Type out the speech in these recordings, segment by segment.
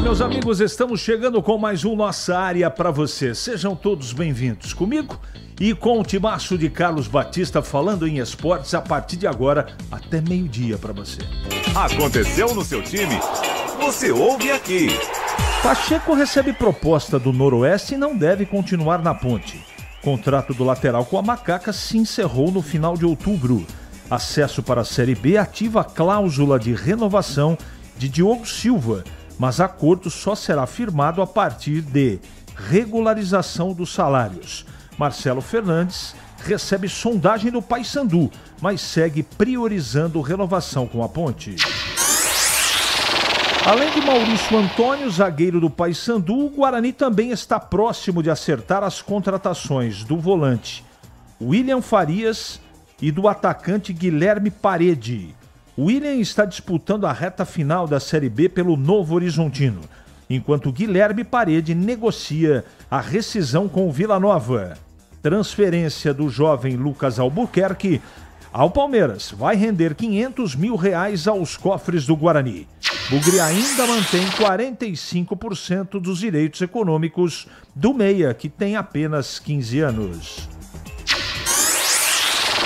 Meus amigos, estamos chegando com mais um Nossa Área para você. Sejam todos bem-vindos comigo e com o timaço de Carlos Batista falando em esportes a partir de agora até meio-dia para você. Aconteceu no seu time? Você ouve aqui. Pacheco recebe proposta do Noroeste e não deve continuar na Ponte. Contrato do lateral com a Macaca se encerrou no final de outubro. Acesso para a Série B ativa a cláusula de renovação de Diogo Silva, mas acordo só será firmado a partir de regularização dos salários. Marcelo Fernandes recebe sondagem do Paysandu, mas segue priorizando renovação com a Ponte. Além de Maurício Antônio, zagueiro do Paysandu, o Guarani também está próximo de acertar as contratações do volante William Farias e do atacante Guilherme Parede. O William está disputando a reta final da Série B pelo Novo Horizontino, enquanto Guilherme Parede negocia a rescisão com o Vila Nova. Transferência do jovem Lucas Albuquerque ao Palmeiras vai render R$500 mil aos cofres do Guarani. Bugre ainda mantém 45% dos direitos econômicos do meia, que tem apenas 15 anos.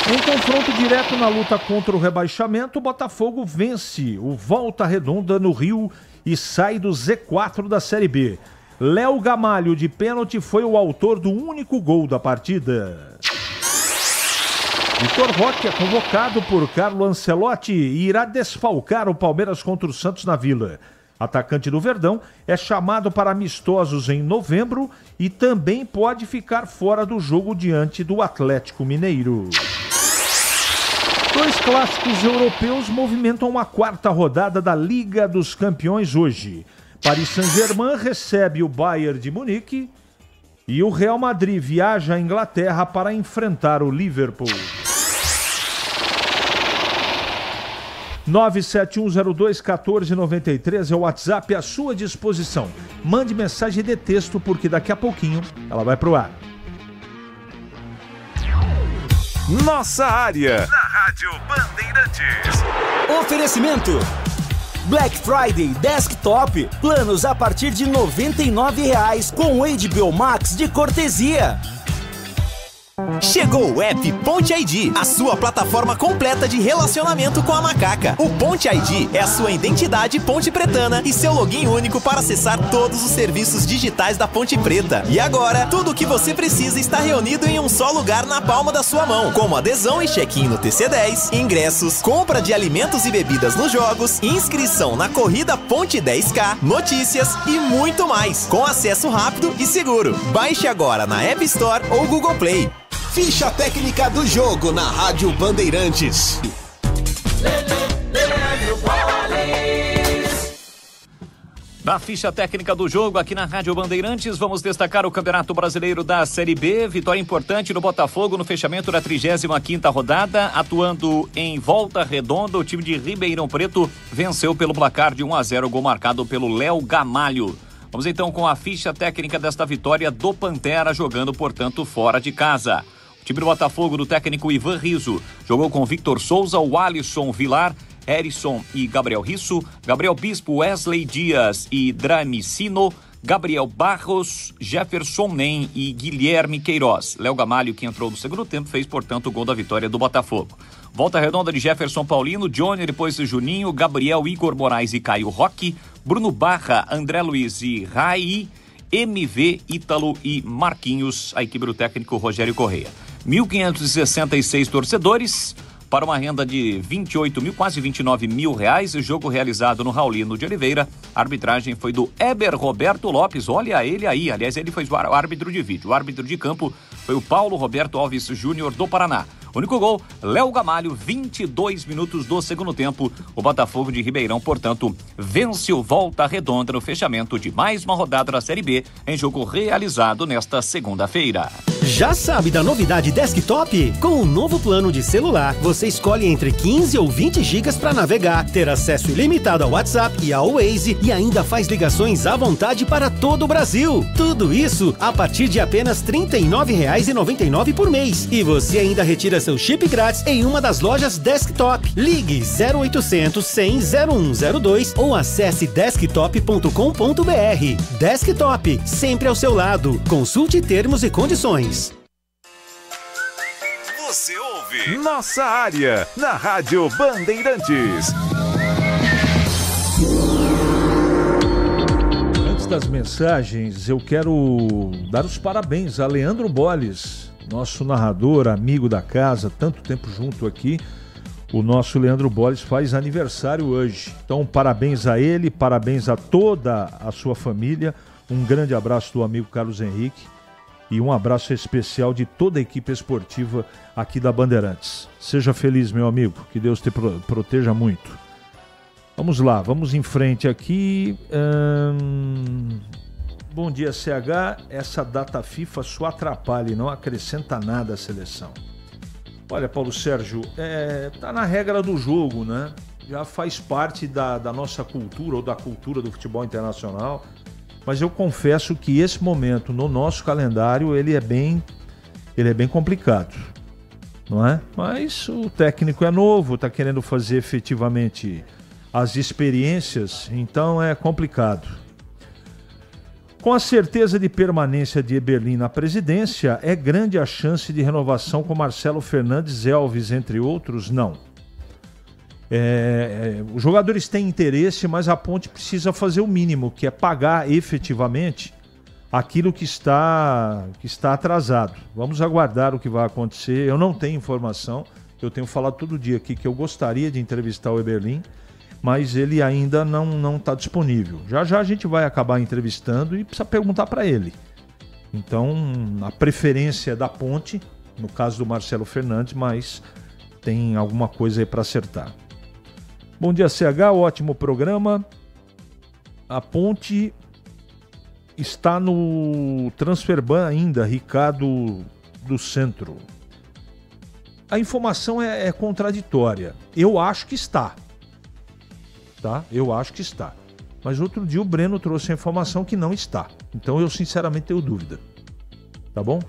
Em confronto direto na luta contra o rebaixamento, o Botafogo vence o Volta Redonda no Rio e sai do Z4 da Série B. Léo Gamalho, de pênalti, foi o autor do único gol da partida. Vitor Roque é convocado por Carlo Ancelotti e irá desfalcar o Palmeiras contra o Santos na Vila. Atacante do Verdão é chamado para amistosos em novembro e também pode ficar fora do jogo diante do Atlético Mineiro. Dois clássicos europeus movimentam a quarta rodada da Liga dos Campeões hoje. Paris Saint-Germain recebe o Bayern de Munique e o Real Madrid viaja à Inglaterra para enfrentar o Liverpool. 971021493 é o WhatsApp à sua disposição. Mande mensagem de texto porque daqui a pouquinho ela vai pro ar. Nossa Área, na Rádio Bandeirantes. Oferecimento Black Friday Desktop, planos a partir de R$ 99,00 com HBO Max de cortesia. Chegou o app Ponte ID, a sua plataforma completa de relacionamento com a Macaca. O Ponte ID é a sua identidade ponte pretana e seu login único para acessar todos os serviços digitais da Ponte Preta. E agora, tudo o que você precisa está reunido em um só lugar na palma da sua mão, como adesão e check-in no TC10, ingressos, compra de alimentos e bebidas nos jogos, inscrição na corrida Ponte 10K, notícias e muito mais, com acesso rápido e seguro. Baixe agora na App Store ou Google Play. Ficha técnica do jogo na Rádio Bandeirantes. Na ficha técnica do jogo aqui na Rádio Bandeirantes, vamos destacar o Campeonato Brasileiro da Série B. Vitória importante no Botafogo no fechamento da 35ª rodada. Atuando em Volta Redonda, o time de Ribeirão Preto venceu pelo placar de 1-0, gol marcado pelo Léo Gamalho. Vamos então com a ficha técnica desta vitória do Pantera, jogando, portanto, fora de casa. O time do Botafogo, do técnico Ivan Rizzo, jogou com Victor Souza, o Alisson Vilar, Erisson e Gabriel Risso, Gabriel Bispo, Wesley Dias e Dramicino, Gabriel Barros, Jefferson Nem e Guilherme Queiroz. Léo Gamalho, que entrou no segundo tempo, fez, portanto, o gol da vitória do Botafogo. Volta redonda de Jefferson Paulino, Johnny, depois Juninho, Gabriel, Igor Moraes e Caio Roque, Bruno Barra, André Luiz e Rai, MV, Ítalo e Marquinhos, a equipe do técnico Rogério Correia. 1.566 torcedores, para uma renda de 28 mil, quase 29 mil reais. O jogo realizado no Raulino de Oliveira. A arbitragem foi do Eber Roberto Lopes. Olha ele aí. Aliás, ele foi o árbitro de vídeo. O árbitro de campo foi o Paulo Roberto Alves Júnior do Paraná. Único gol, Léo Gamalho, 22 minutos do segundo tempo. O Botafogo de Ribeirão, portanto, vence o Volta Redonda no fechamento de mais uma rodada da Série B, em jogo realizado nesta segunda-feira. Já sabe da novidade Desktop? Com o novo plano de celular, você escolhe entre 15 ou 20 gigas para navegar, ter acesso ilimitado ao WhatsApp e ao Waze e ainda faz ligações à vontade para todo o Brasil. Tudo isso a partir de apenas R$ 39,99 por mês. E você ainda retira seu chip grátis em uma das lojas Desktop. Ligue 0800 100 0102 ou acesse desktop.com.br. Desktop, sempre ao seu lado. Consulte termos e condições. Você ouve Nossa Área, na Rádio Bandeirantes. Antes das mensagens, eu quero dar os parabéns a Leandro Bolles, nosso narrador, amigo da casa, tanto tempo junto aqui. O nosso Leandro Bolles faz aniversário hoje. Então, parabéns a ele, parabéns a toda a sua família. Um grande abraço do amigo Carlos Henrique. E um abraço especial de toda a equipe esportiva aqui da Bandeirantes. Seja feliz, meu amigo. Que Deus te proteja muito. Vamos lá, vamos em frente aqui. Bom dia, CH. Essa data FIFA só atrapalha e não acrescenta nada à seleção. Olha, Paulo Sérgio, tá na regra do jogo, né? Já faz parte da nossa cultura ou da cultura do futebol internacional. Mas eu confesso que esse momento no nosso calendário ele é bem complicado, não é? Mas o técnico é novo, está querendo fazer efetivamente as experiências, então é complicado. Com a certeza de permanência de Eberlin na presidência, é grande a chance de renovação com Marcelo Fernandes, Elvis, entre outros? Não. Os jogadores têm interesse, mas a Ponte precisa fazer o mínimo, que é pagar efetivamente aquilo que está atrasado. Vamos aguardar o que vai acontecer. Eu não tenho informação, eu tenho falado todo dia aqui que eu gostaria de entrevistar o Eberlin, mas ele ainda não está disponível. Já a gente vai acabar entrevistando e precisa perguntar para ele. Então, a preferência é da Ponte, no caso do Marcelo Fernandes, mas tem alguma coisa aí para acertar. Bom dia, CH, ótimo programa. A Ponte está no Transferban ainda, Ricardo do Centro. A informação é contraditória. Eu acho que está. Tá? Eu acho que está. Mas outro dia o Breno trouxe a informação que não está. Então eu sinceramente tenho dúvida. Tá bom?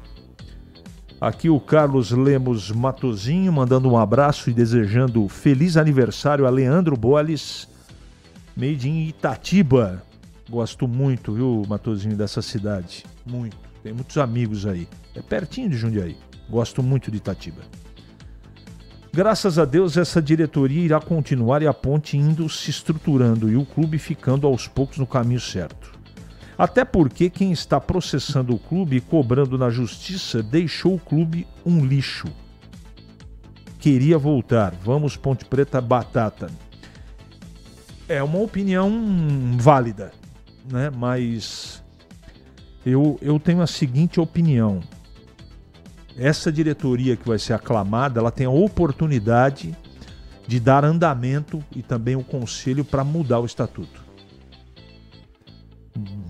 Aqui o Carlos Lemos Matozinho mandando um abraço e desejando feliz aniversário a Leandro Bolles, made in Itatiba. Gosto muito, viu, Matozinho, dessa cidade. Muito. Tem muitos amigos aí. É pertinho de Jundiaí. Gosto muito de Itatiba. Graças a Deus essa diretoria irá continuar e a Ponte indo se estruturando e o clube ficando aos poucos no caminho certo. Até porque quem está processando o clube e cobrando na justiça deixou o clube um lixo. Queria voltar. Vamos, Ponte Preta, batata. É uma opinião válida, né? Mas eu tenho a seguinte opinião. Essa diretoria que vai ser aclamada, ela tem a oportunidade de dar andamento e também o conselho para mudar o estatuto.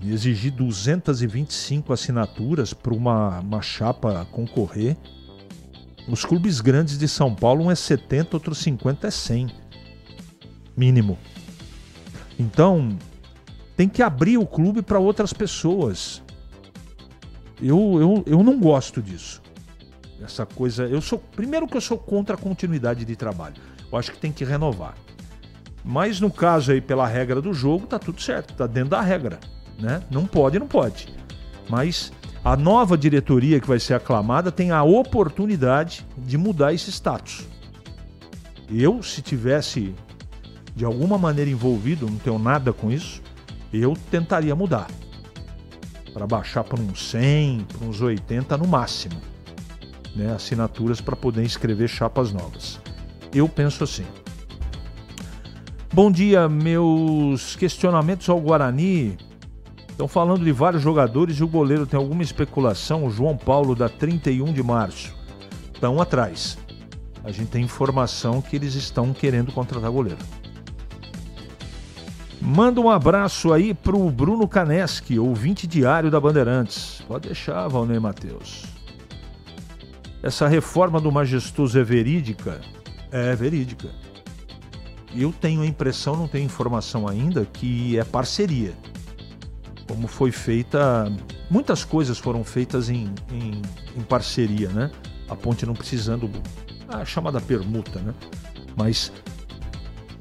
Exigir 225 assinaturas para uma chapa concorrer. Os clubes grandes de São Paulo, um é 70, outro 50 é 100. Mínimo. Então, tem que abrir o clube para outras pessoas. Eu não gosto disso. Essa coisa... Primeiro que eu sou contra a continuidade de trabalho. Eu acho que tem que renovar. Mas no caso aí, pela regra do jogo, tá tudo certo. Tá dentro da regra. Né? Não pode. Mas a nova diretoria que vai ser aclamada tem a oportunidade de mudar esse status. Eu, se tivesse de alguma maneira envolvido, não tenho nada com isso, eu tentaria mudar. Para baixar para uns 100, para uns 80 no máximo. Né? Assinaturas para poder inscrever chapas novas. Eu penso assim. Bom dia, meus questionamentos ao Guarani. Estão falando de vários jogadores e o goleiro tem alguma especulação. O João Paulo, da 31 de março. Estão atrás. A gente tem informação que eles estão querendo contratar goleiro. Manda um abraço aí pro Bruno Caneschi, ouvinte diário da Bandeirantes. Pode deixar, Valnei Matheus. Essa reforma do Majestoso é verídica? É verídica. Eu tenho a impressão, não tenho informação ainda, que é parceria. Como foi feita... Muitas coisas foram feitas em parceria, né? A Ponte não precisando a chamada permuta, né? Mas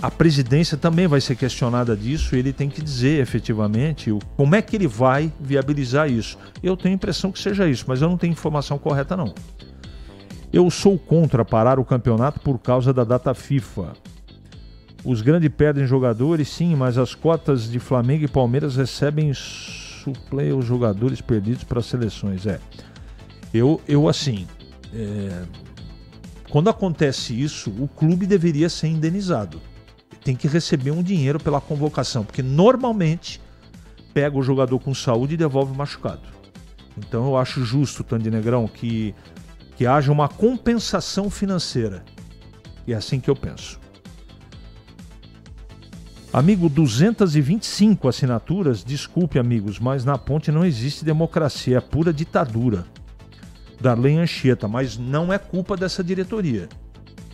a presidência também vai ser questionada disso e ele tem que dizer efetivamente como é que ele vai viabilizar isso. Eu tenho a impressão que seja isso, mas eu não tenho informação correta não. Eu sou contra parar o campeonato por causa da data FIFA. Os grandes perdem jogadores, sim, mas as cotas de Flamengo e Palmeiras recebem suplê os jogadores perdidos para as seleções. Quando acontece isso, o clube deveria ser indenizado. Tem que receber um dinheiro pela convocação, porque normalmente pega o jogador com saúde e devolve o machucado. Então eu acho justo, Tandy Negrão, que haja uma compensação financeira. E é assim que eu penso. Amigo, 225 assinaturas, desculpe amigos, mas na Ponte não existe democracia, é pura ditadura. Darley Anchieta, mas não é culpa dessa diretoria.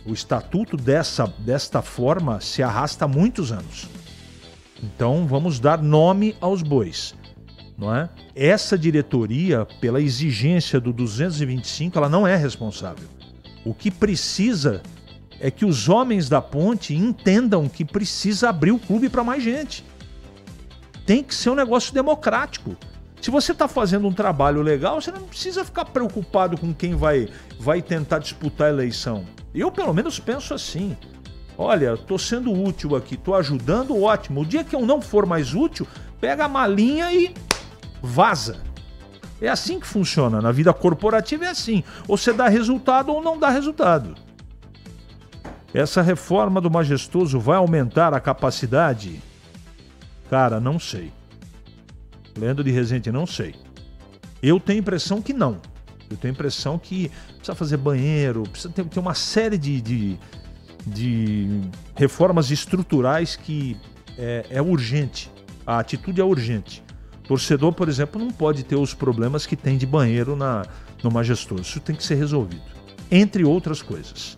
O estatuto desta forma se arrasta há muitos anos. Então vamos dar nome aos bois, não é? Essa diretoria, pela exigência do 225, ela não é responsável. O que precisa é que os homens da Ponte entendam que precisa abrir o clube para mais gente. Tem que ser um negócio democrático. Se você está fazendo um trabalho legal, você não precisa ficar preocupado com quem vai tentar disputar a eleição. Eu, pelo menos, penso assim. Olha, estou sendo útil aqui, estou ajudando, ótimo. O dia que eu não for mais útil, pega a malinha e vaza. É assim que funciona. Na vida corporativa é assim. Ou você dá resultado ou não dá resultado. Essa reforma do Majestoso vai aumentar a capacidade? Cara, não sei. Leandro de Rezende, não sei. Eu tenho a impressão que não. Eu tenho a impressão que precisa fazer banheiro, precisa ter uma série de reformas estruturais que é urgente. A atitude é urgente. O torcedor, por exemplo, não pode ter os problemas que tem de banheiro no Majestoso. Isso tem que ser resolvido. Entre outras coisas.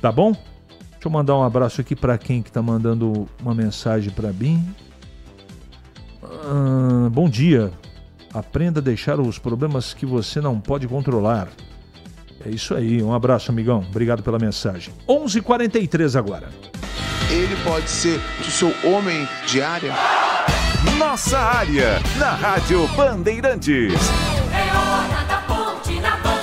Tá bom? Deixa eu mandar um abraço aqui para quem que tá mandando uma mensagem para mim. Bom dia. Aprenda a deixar os problemas que você não pode controlar. É isso aí. Um abraço, amigão. Obrigado pela mensagem. 11h43 agora. Ele pode ser o seu homem de área? Nossa área, na Rádio Bandeirantes. É hora da Ponte na Band.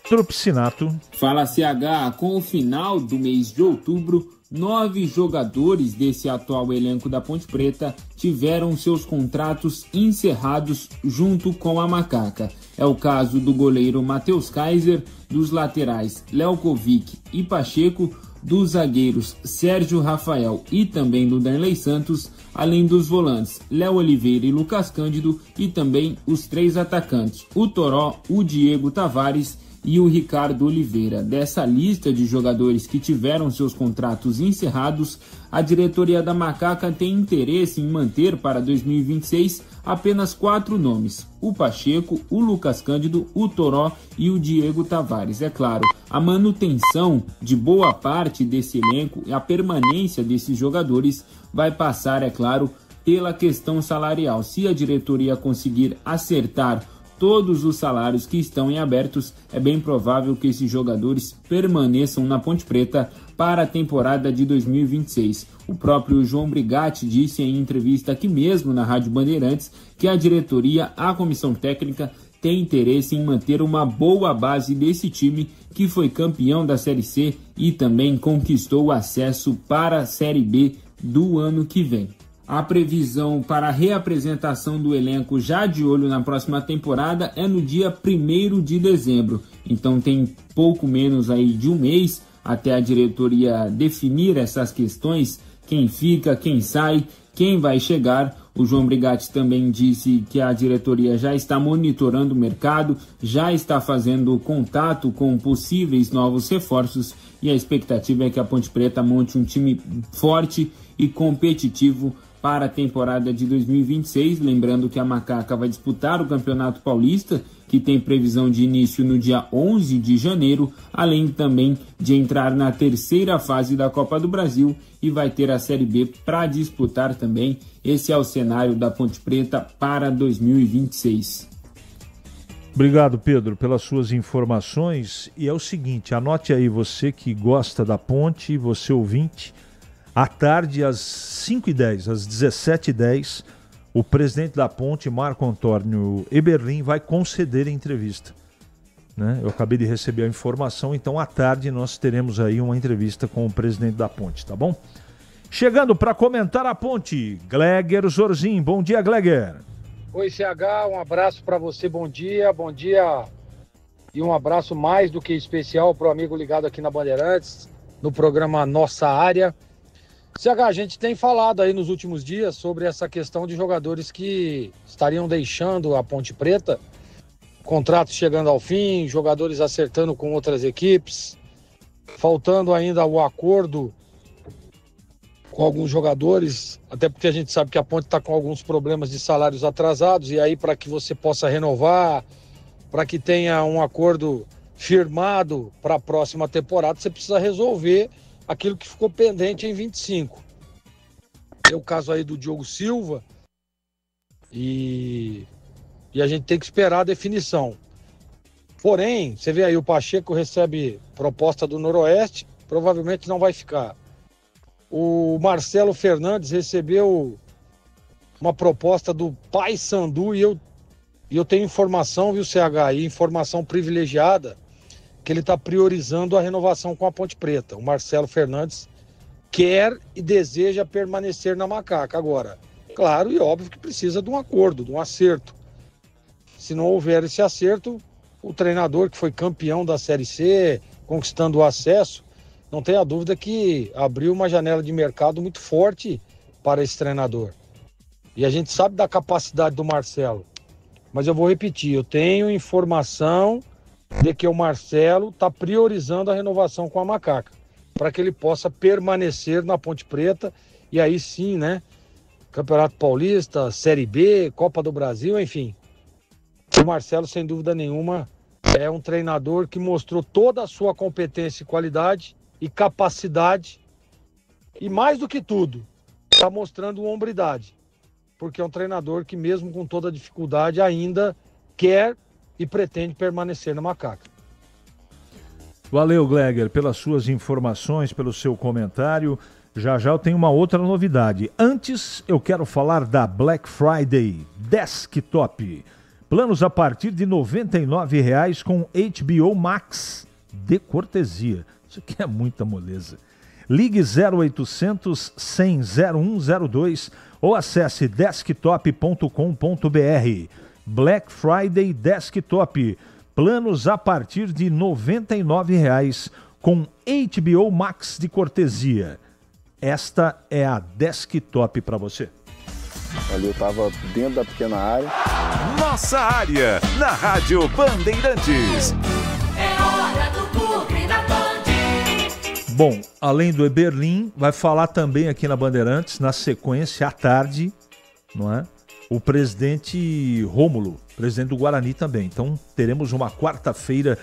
Tropicinato. Fala CH, com o final do mês de outubro, 9 jogadores desse atual elenco da Ponte Preta tiveram seus contratos encerrados junto com a Macaca. É o caso do goleiro Matheus Kaiser, dos laterais Lelkovic e Pacheco, dos zagueiros Sérgio Rafael e também do Darley Santos, além dos volantes Léo Oliveira e Lucas Cândido e também os 3 atacantes, o Toró, o Diego Tavares e o Ricardo Oliveira. Dessa lista de jogadores que tiveram seus contratos encerrados, a diretoria da Macaca tem interesse em manter para 2026 apenas 4 nomes: o Pacheco, o Lucas Cândido, o Toró e o Diego Tavares. É claro, a manutenção de boa parte desse elenco e a permanência desses jogadores vai passar, é claro, pela questão salarial. Se a diretoria conseguir acertar todos os salários que estão em abertos, é bem provável que esses jogadores permaneçam na Ponte Preta para a temporada de 2026. O próprio João Brigatti disse em entrevista aqui mesmo na Rádio Bandeirantes que a diretoria, a comissão técnica, tem interesse em manter uma boa base desse time que foi campeão da Série C e também conquistou o acesso para a Série B do ano que vem. A previsão para a reapresentação do elenco já de olho na próxima temporada é no dia 1º de dezembro. Então tem pouco menos aí de um mês até a diretoria definir essas questões, quem fica, quem sai, quem vai chegar. O João Brigatti também disse que a diretoria já está monitorando o mercado, já está fazendo contato com possíveis novos reforços e a expectativa é que a Ponte Preta monte um time forte e competitivo para a temporada de 2026, lembrando que a Macaca vai disputar o Campeonato Paulista, que tem previsão de início no dia 11 de janeiro, além também de entrar na 3ª fase da Copa do Brasil e vai ter a Série B para disputar também. Esse é o cenário da Ponte Preta para 2026. Obrigado, Pedro, pelas suas informações. E é o seguinte, anote aí, você que gosta da Ponte, você ouvinte, à tarde, às 5h10, às 17h10, o presidente da Ponte, Marco Antônio Eberlin, vai conceder a entrevista. Né? Eu acabei de receber a informação, então à tarde nós teremos aí uma entrevista com o presidente da Ponte, tá bom? Chegando para comentar a Ponte, Gleger Zorzin. Bom dia, Gleger. Oi, CH, um abraço para você, bom dia e um abraço mais do que especial para o amigo ligado aqui na Bandeirantes, no programa Nossa Área. CH, a gente tem falado aí nos últimos dias sobre essa questão de jogadores que estariam deixando a Ponte Preta, contratos chegando ao fim, jogadores acertando com outras equipes, faltando ainda o acordo com alguns jogadores, até porque a gente sabe que a Ponte está com alguns problemas de salários atrasados, e aí para que você possa renovar, para que tenha um acordo firmado para a próxima temporada, você precisa resolver aquilo que ficou pendente em 25. Tem o caso aí do Diogo Silva, e a gente tem que esperar a definição. Porém, você vê aí, o Pacheco recebe proposta do Noroeste, provavelmente não vai ficar. O Marcelo Fernandes recebeu uma proposta do Paysandu e eu tenho informação, viu, CH, informação privilegiada, que ele está priorizando a renovação com a Ponte Preta. O Marcelo Fernandes quer e deseja permanecer na Macaca. Agora, claro e óbvio que precisa de um acordo, de um acerto. Se não houver esse acerto, o treinador que foi campeão da Série C, conquistando o acesso, não tenha dúvida que abriu uma janela de mercado muito forte para esse treinador. E a gente sabe da capacidade do Marcelo. Mas eu vou repetir, eu tenho informação de que o Marcelo está priorizando a renovação com a Macaca, para que ele possa permanecer na Ponte Preta, e aí sim, né, Campeonato Paulista, Série B, Copa do Brasil, enfim. O Marcelo, sem dúvida nenhuma, é um treinador que mostrou toda a sua competência e qualidade e capacidade, e mais do que tudo, está mostrando hombridade, porque é um treinador que mesmo com toda a dificuldade ainda quer e pretende permanecer na Macaca. Valeu, Gleger, pelas suas informações, pelo seu comentário. Já eu tenho uma outra novidade. Antes, eu quero falar da Black Friday Desktop. Planos a partir de R$ 99,00 com HBO Max de cortesia. Isso aqui é muita moleza. Ligue 0800 100 0102 ou acesse desktop.com.br. Black Friday Desktop. Planos a partir de R$ 99,00 com HBO Max de cortesia. Esta é a Desktop para você. Ali eu estava dentro da pequena área. Nossa Área, na Rádio Bandeirantes. É hora do Bugre na Band. Bom, além do Eberlin, vai falar também aqui na Bandeirantes, na sequência, à tarde, não é? O presidente Rômulo, presidente do Guarani também. Então, teremos uma quarta-feira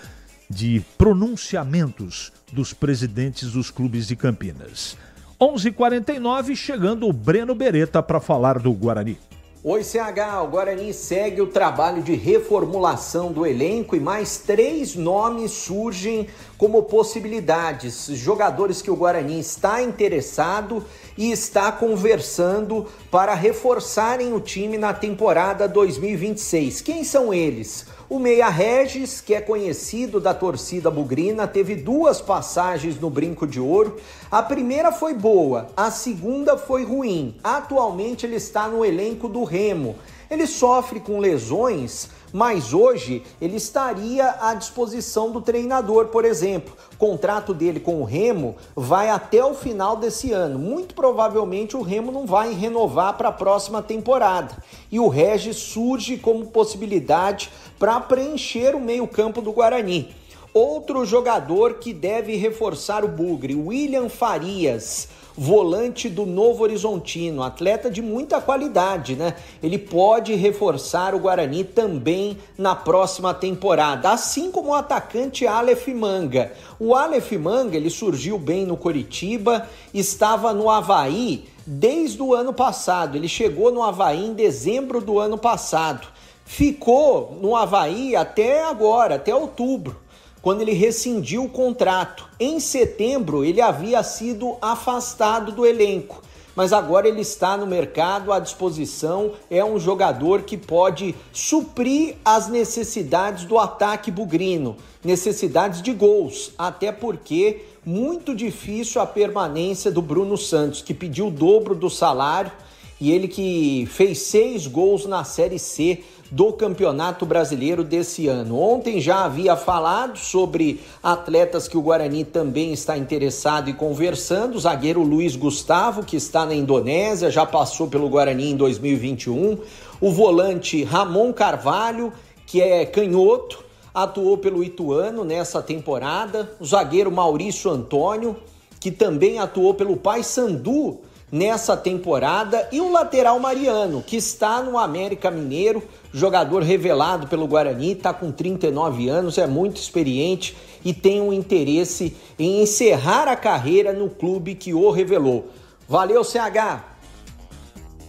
de pronunciamentos dos presidentes dos clubes de Campinas. 11h49, chegando o Breno Beretta para falar do Guarani. Oi, CH, o Guarani segue o trabalho de reformulação do elenco e mais 3 nomes surgem como possibilidades. Jogadores que o Guarani está interessado e está conversando para reforçarem o time na temporada 2026. Quem são eles? O Meia Regis, que é conhecido da torcida bugrina, teve 2 passagens no Brinco de Ouro. A primeira foi boa, a segunda foi ruim. Atualmente ele está no elenco do Remo. Ele sofre com lesões, mas hoje ele estaria à disposição do treinador, por exemplo. O contrato dele com o Remo vai até o final desse ano. Muito provavelmente o Remo não vai renovar para a próxima temporada. E o Regis surge como possibilidade para preencher o meio-campo do Guarani. Outro jogador que deve reforçar o Bugre, William Farias, volante do Novo Horizontino, atleta de muita qualidade, né? Ele pode reforçar o Guarani também na próxima temporada, assim como o atacante Aleph Manga. O Aleph Manga, ele surgiu bem no Coritiba, estava no Avaí desde o ano passado, ele chegou no Avaí em dezembro do ano passado. ficou no Avaí até agora, até outubro, quando ele rescindiu o contrato. Em setembro, ele havia sido afastado do elenco, mas agora ele está no mercado à disposição, é um jogador que pode suprir as necessidades do ataque bugrino, necessidades de gols, até porque muito difícil a permanência do Bruno Santos, que pediu o dobro do salário, e ele que fez 6 gols na Série C do Campeonato Brasileiro desse ano. Ontem já havia falado sobre atletas que o Guarani também está interessado e conversando. O zagueiro Luiz Gustavo, que está na Indonésia, já passou pelo Guarani em 2021. O volante Ramon Carvalho, que é canhoto, atuou pelo Ituano nessa temporada. O zagueiro Maurício Antônio, que também atuou pelo Paysandu nessa temporada, e o lateral Mariano, que está no América Mineiro, jogador revelado pelo Guarani, está com 39 anos, é muito experiente e tem um interesse em encerrar a carreira no clube que o revelou. Valeu, CH!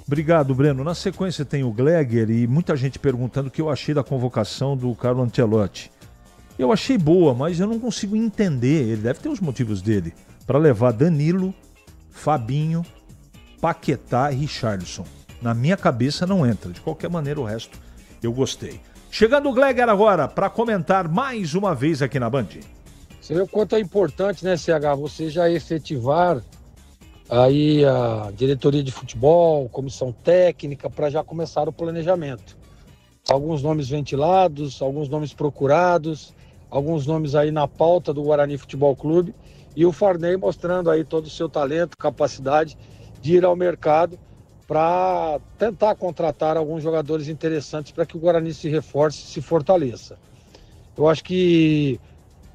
Obrigado, Breno. Na sequência tem o Gleger e muita gente perguntando o que eu achei da convocação do Carlo Ancelotti. Eu achei boa, mas eu não consigo entender, ele deve ter os motivos dele, para levar Danilo, Fabinho, Paquetá e Richarlison. Na minha cabeça não entra. De qualquer maneira, o resto eu gostei. Chegando o Gleger agora para comentar mais uma vez aqui na Band. Você vê o quanto é importante, né, CH, você já efetivar aí a diretoria de futebol, comissão técnica, para já começar o planejamento. Alguns nomes ventilados, alguns nomes procurados, alguns nomes aí na pauta do Guarani Futebol Clube, e o Farney mostrando aí todo o seu talento, capacidade de ir ao mercado para tentar contratar alguns jogadores interessantes para que o Guarani se reforce, se fortaleça. Eu acho que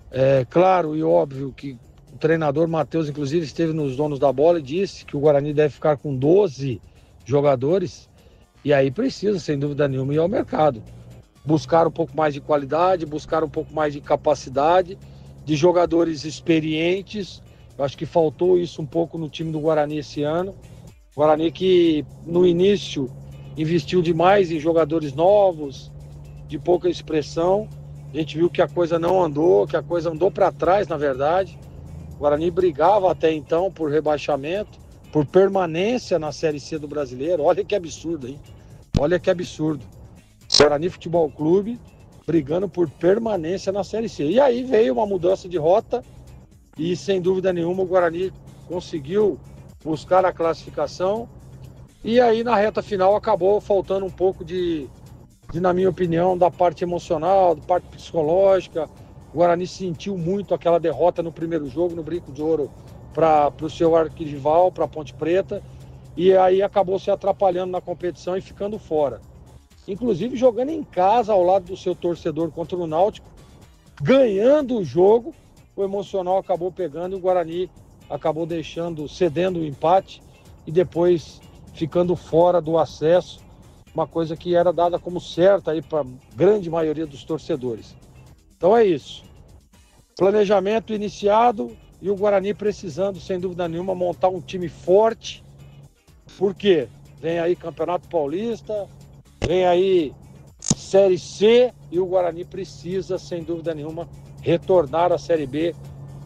é claro e óbvio que o treinador Matheus, inclusive, esteve nos Donos da Bola e disse que o Guarani deve ficar com 12 jogadores, e aí precisa, sem dúvida nenhuma, ir ao mercado. Buscar um pouco mais de qualidade, buscar um pouco mais de capacidade, de jogadores experientes. Eu acho que faltou isso um pouco no time do Guarani esse ano. O Guarani que no início investiu demais em jogadores novos, de pouca expressão. A gente viu que a coisa não andou, que a coisa andou para trás, na verdade. O Guarani brigava até então por rebaixamento, por permanência na Série C do Brasileiro. Olha que absurdo, hein? Olha que absurdo. Guarani Futebol Clube brigando por permanência na Série C. E aí veio uma mudança de rota e, sem dúvida nenhuma, o Guarani conseguiu buscar a classificação. E aí, na reta final, acabou faltando um pouco de, na minha opinião, da parte emocional, da parte psicológica. O Guarani sentiu muito aquela derrota no primeiro jogo, no Brinco de Ouro, para o seu arquirrival, para a Ponte Preta. E aí acabou se atrapalhando na competição e ficando fora. Inclusive jogando em casa, ao lado do seu torcedor contra o Náutico, ganhando o jogo, o emocional acabou pegando e o Guarani acabou cedendo o empate e depois ficando fora do acesso, uma coisa que era dada como certa aí para a grande maioria dos torcedores. Então é isso. Planejamento iniciado e o Guarani precisando, sem dúvida nenhuma, montar um time forte. Por quê? Vem aí Campeonato Paulista, vem aí Série C e o Guarani precisa, sem dúvida nenhuma, retornar à Série B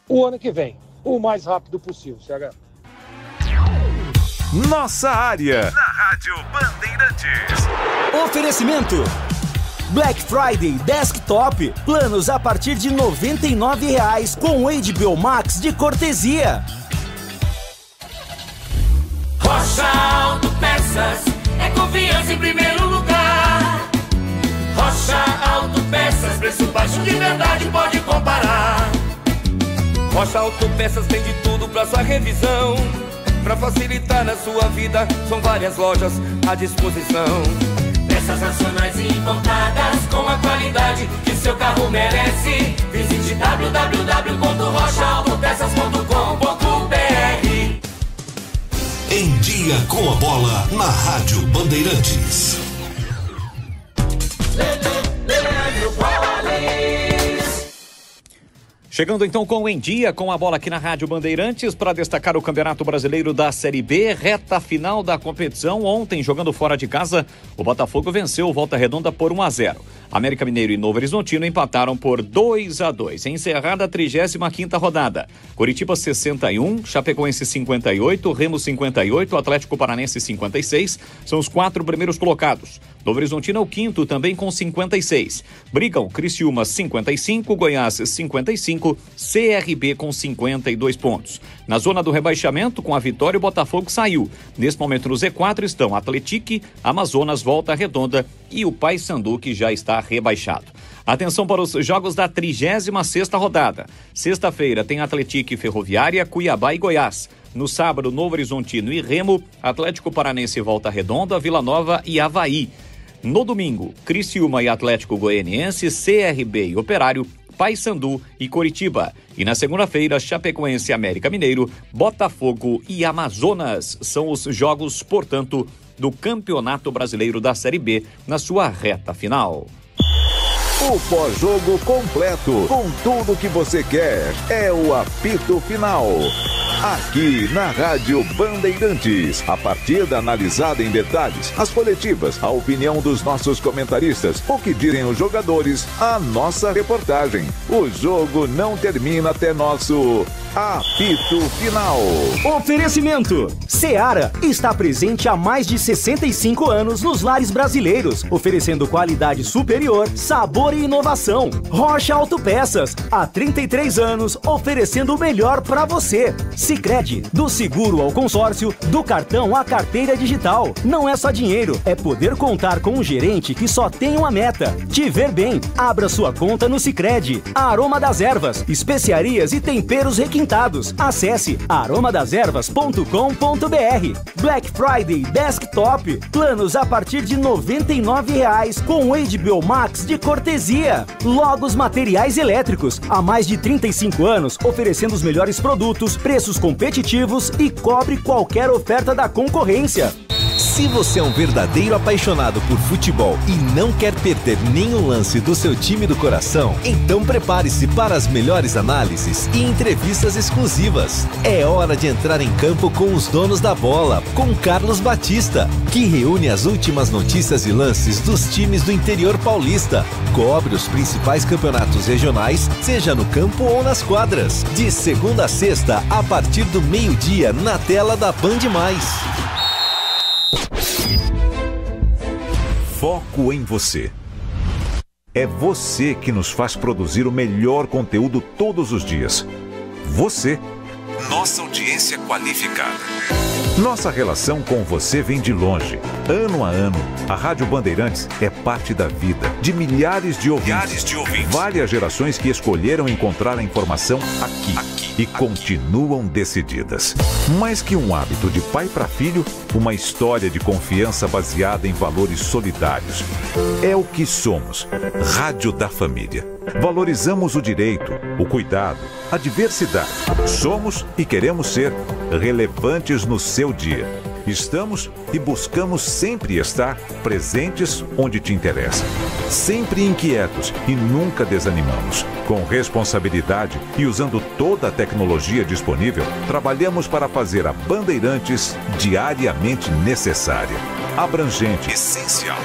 o ano que vem, o mais rápido possível, CH. Nossa área, na Rádio Bandeirantes. Oferecimento Black Friday Desktop, planos a partir de R$ 99,00 com HBO Max de cortesia. Rocha Autopeças, é confiança em primeiro lugar. Rocha Autopeças, preço baixo de verdade, pode comparar. Rocha Autopeças tem de tudo pra sua revisão. Pra facilitar na sua vida, são várias lojas à disposição. Peças nacionais e importadas com a qualidade que seu carro merece. Visite www.rochaautopeças.com.br. Em Dia com a Bola, na Rádio Bandeirantes. Chegando então com o Em Dia, com a bola aqui na Rádio Bandeirantes, para destacar o Campeonato Brasileiro da Série B, reta final da competição. Ontem, jogando fora de casa, o Botafogo venceu o Volta Redonda por 1-0. América Mineiro e Novo Horizontino empataram por 2-2. Encerrada a 35ª rodada. Coritiba 61, Chapecoense 58, Remo 58, Atlético Paranense 56, são os 4 primeiros colocados. Novo Horizontino é o 5º, também com 56. Brigam Criciúma 55, Goiás 55, CRB com 52 pontos. Na zona do rebaixamento, com a vitória, o Botafogo saiu. Nesse momento no Z4 estão Atlético, Amazonas, Volta Redonda e o Paysandu, que já está rebaixado. Atenção para os jogos da 36ª rodada. Sexta-feira tem Atlético e Ferroviária, Cuiabá e Goiás. No sábado, Novo Horizontino e Remo, Atlético Paranense e Volta Redonda, Vila Nova e Avaí. No domingo, Criciúma e Atlético Goianiense, CRB e Operário, Paysandu e Coritiba. E na segunda-feira, Chapecoense e América Mineiro, Botafogo e Amazonas. São os jogos, portanto, do Campeonato Brasileiro da Série B na sua reta final. O pós-jogo completo, com tudo que você quer, é o apito final. Aqui na Rádio Bandeirantes, a partida analisada em detalhes, as coletivas, a opinião dos nossos comentaristas, o que dizem os jogadores, a nossa reportagem. O jogo não termina até nosso apito final. Oferecimento: Seara está presente há mais de 65 anos nos lares brasileiros, oferecendo qualidade superior, sabor e inovação. Rocha Autopeças, há 33 anos, oferecendo o melhor para você. Sicredi, do seguro ao consórcio, do cartão à carteira digital. Não é só dinheiro, é poder contar com um gerente que só tem uma meta: te ver bem. Abra sua conta no Sicredi. Aroma das Ervas, especiarias e temperos requintados. Acesse aromadeservas.com.br. Black Friday Desktop, planos a partir de R$ 99,00 com HBO Max de cortesia. Logos Materiais Elétricos, há mais de 35 anos, oferecendo os melhores produtos, preços competitivos e cobre qualquer oferta da concorrência. Se você é um verdadeiro apaixonado por futebol e não quer perder nenhum lance do seu time do coração, então prepare-se para as melhores análises e entrevistas exclusivas. É hora de entrar em campo com os donos da bola, com Carlos Batista, que reúne as últimas notícias e lances dos times do interior paulista. Cobre os principais campeonatos regionais, seja no campo ou nas quadras. De segunda a sexta, a partir do meio-dia, na tela da Band+. Foco em você. É você que nos faz produzir o melhor conteúdo todos os dias. Você, nossa audiência qualificada. Nossa relação com você vem de longe. Ano a ano, a Rádio Bandeirantes é parte da vida de milhares de ouvintes. Várias gerações que escolheram encontrar a informação aqui e continuam decididas. Mais que um hábito de pai para filho, uma história de confiança baseada em valores solidários. É o que somos. Rádio da Família. Valorizamos o direito, o cuidado, a diversidade. Somos e queremos ser relevantes no seu dia. Estamos e buscamos sempre estar presentes onde te interessa. Sempre inquietos e nunca desanimamos. Com responsabilidade e usando toda a tecnologia disponível, trabalhamos para fazer a Bandeirantes diariamente necessária, abrangente, essencial,